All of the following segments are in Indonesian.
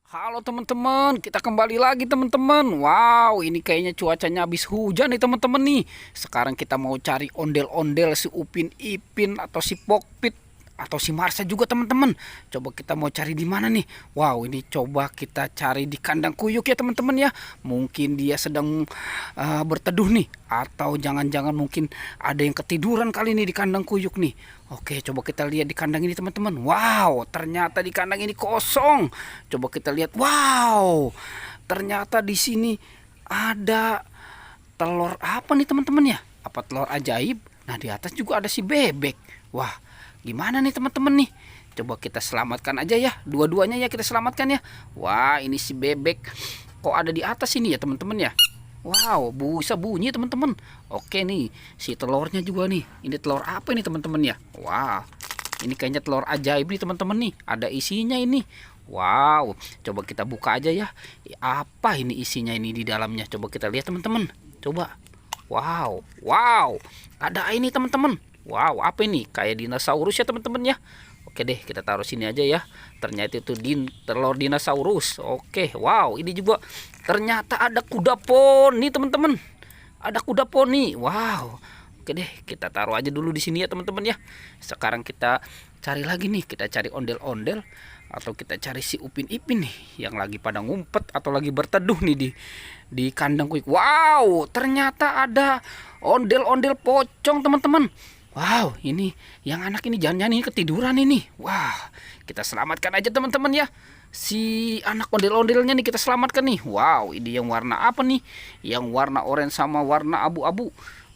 Halo teman-teman, kita kembali lagi teman-teman. Wow, ini kayaknya cuacanya habis hujan nih teman-teman nih. Sekarang kita mau cari ondel-ondel si Upin Ipin atau si Pokpit atau si Marsha juga teman-teman. Coba kita mau cari di mana nih? Wow, ini coba kita cari di kandang kuyuk ya teman-teman ya. Mungkin dia sedang berteduh nih, atau jangan-jangan mungkin ada yang ketiduran kali ini di kandang kuyuk nih. Oke, coba kita lihat di kandang ini teman-teman. Wow, ternyata di kandang ini kosong. Coba kita lihat. Wow, ternyata di sini ada telur apa nih teman-teman ya? Apa telur ajaib? Nah, di atas juga ada si bebek. Wah, gimana nih teman-teman nih? Coba kita selamatkan aja ya. Dua-duanya ya kita selamatkan ya. Wah, ini si bebek kok ada di atas ini ya teman-teman ya. Wow, bisa bunyi teman-teman. Oke nih, si telurnya juga nih. Ini telur apa nih teman-teman ya? Wah, ini kayaknya telur ajaib nih teman-teman nih. Ada isinya ini. Wow, coba kita buka aja ya. Apa ini isinya ini di dalamnya? Coba kita lihat teman-teman. Coba. Wow, wow. Ada ini teman-teman. Wow, apa ini? Kayak dinosaurus ya teman-teman ya. Oke deh, kita taruh sini aja ya. Ternyata itu telur dinosaurus. Oke, wow, ini juga ternyata ada kuda poni teman-teman. Ada kuda poni. Wow. Oke deh, kita taruh aja dulu di sini ya teman-teman ya. Sekarang kita cari lagi nih, kita cari ondel-ondel atau kita cari si Upin Ipin nih yang lagi pada ngumpet atau lagi berteduh nih di kandang kuik. Wow, ternyata ada ondel-ondel pocong teman-teman. Wow, ini yang anak ini jangan-jangan ini ketiduran ini. Wah, kita selamatkan aja teman-teman ya. Si anak ondel-ondelnya nih kita selamatkan nih. Wow, ini yang warna apa nih? Yang warna oranye sama warna abu-abu.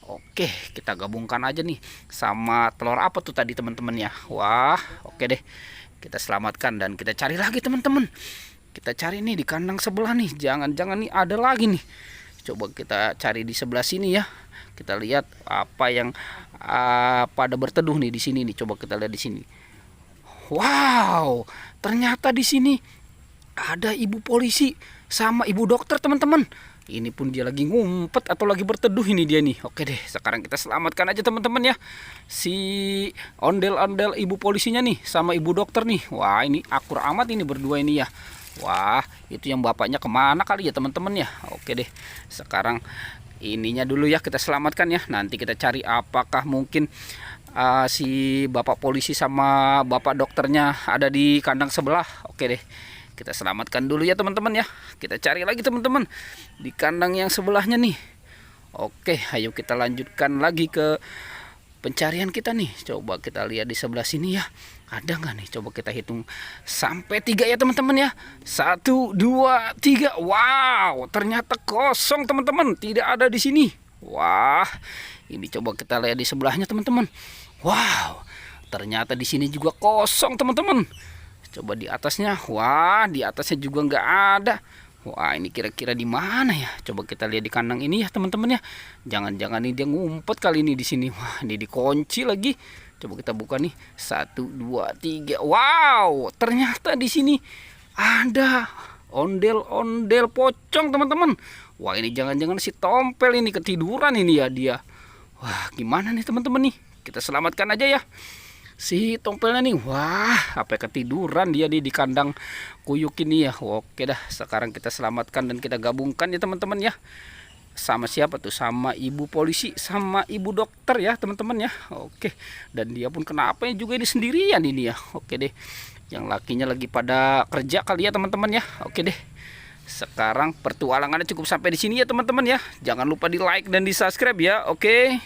Oke, kita gabungkan aja nih sama telur apa tuh tadi teman-teman ya. Wah, oke deh. Kita selamatkan dan kita cari lagi teman-teman. Kita cari nih di kandang sebelah nih. Jangan-jangan nih ada lagi nih. Coba kita cari di sebelah sini ya. Kita lihat apa yang pada berteduh nih di sini nih. Coba kita lihat di sini. Wow, ternyata di sini ada ibu polisi sama ibu dokter teman-teman. Ini pun dia lagi ngumpet atau lagi berteduh ini dia nih. Oke deh, sekarang kita selamatkan aja teman-teman ya. Si ondel-ondel ibu polisinya nih sama ibu dokter nih. Wah, ini akur amat ini berdua ini ya. Wah, itu yang bapaknya kemana kali ya teman-teman ya. Oke deh, sekarang ininya dulu ya kita selamatkan ya. Nanti kita cari apakah mungkin si bapak polisi sama bapak dokternya ada di kandang sebelah. Oke deh, kita selamatkan dulu ya teman-teman ya. Kita cari lagi teman-teman di kandang yang sebelahnya nih. Oke, ayo kita lanjutkan lagi ke pencarian kita nih. Coba kita lihat di sebelah sini ya. Ada nggak nih? Coba kita hitung sampai 3 ya teman-teman ya. 1, 2, 3. Wow, ternyata kosong teman-teman. Tidak ada di sini. Wah, ini coba kita lihat di sebelahnya teman-teman. Wow, ternyata di sini juga kosong teman-teman. Coba di atasnya. Wah, di atasnya juga nggak ada. Wah, ini kira-kira di mana ya? Coba kita lihat di kandang ini ya teman-teman ya. Jangan-jangan ini dia ngumpet kali ini di sini. Wah, ini dikunci lagi. Coba kita buka nih. 1, 2, 3. Wow, ternyata di sini ada ondel-ondel pocong teman-teman. Wah, ini jangan-jangan si Tompel ini ketiduran ini ya dia. Wah, gimana nih teman-teman nih? Kita selamatkan aja ya si Tompelnya nih. Wah, apa ketiduran dia di kandang kuyuk ini ya. Oke dah, sekarang kita selamatkan dan kita gabungkan ya teman-teman ya. Sama siapa tuh? Sama ibu polisi sama ibu dokter ya teman-teman ya. Oke, dan dia pun kenapa juga ini sendirian ini ya. Oke deh, yang lakinya lagi pada kerja kali ya teman-teman ya. Oke deh, sekarang pertualangannya cukup sampai di sini ya teman-teman ya. Jangan lupa di like dan di subscribe ya. Oke.